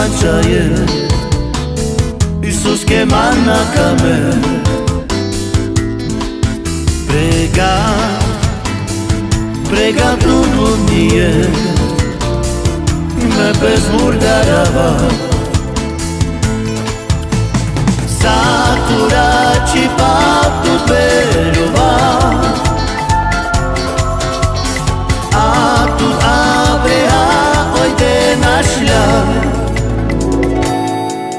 mančaje, Isuske manakame. Prega trudnie me bez murdarava. Sakura ci paptu berova, a tu abreha ojde našľa.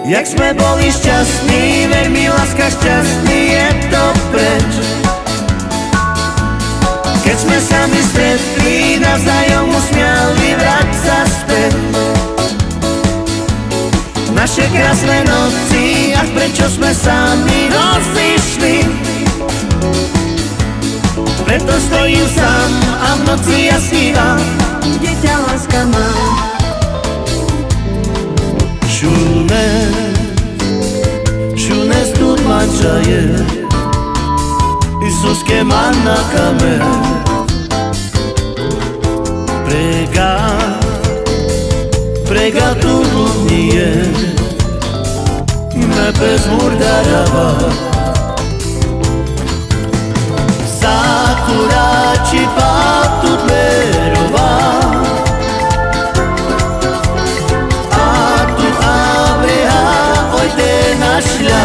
Jak sme boli šťastní, ver mi láska, šťastný je to preč. Keď sme sa mi stretli, navzájom usmiali, vrať sa späť. Naše krásne noci, ach prečo sme sami rozišli. Preto stojím sám a v noci ja snívam, kde ťa láska má. Šune stud mančaje, Isuske manakame. Prega trudnie me bez murdarava. Sakura ci paptu berova, a tu abreha ojde našľa.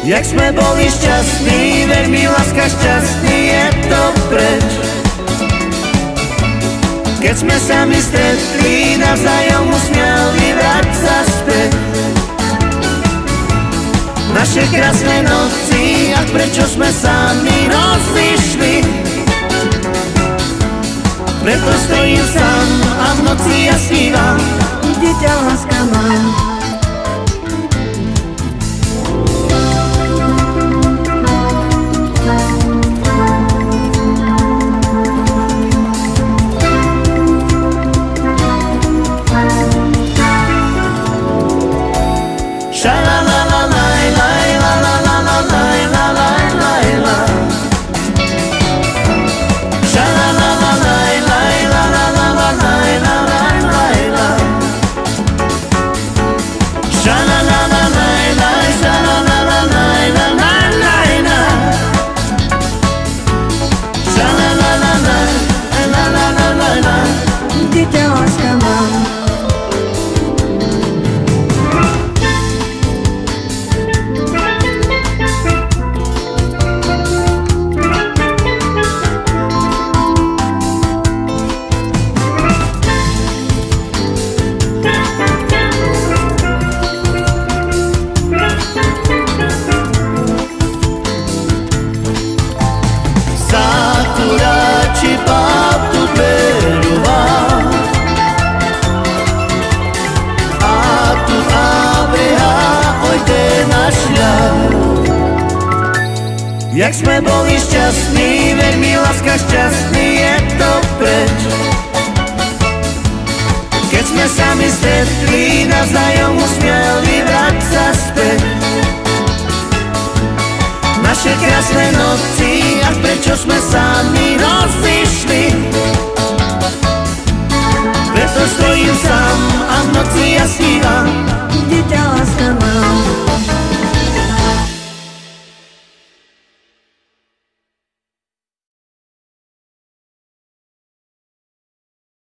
Jak sme boli šťastní, ver mi láska, šťastný je to preč. Keď sme sa mi stretli, navzájom usmiali, vrať sa späť. Naše krásne noci, ach prečo sme sami rozišli. Preto stojím sám a v noci ja snívam, kde ťa láska má. Jak sme boli šťastní, ver mi láska,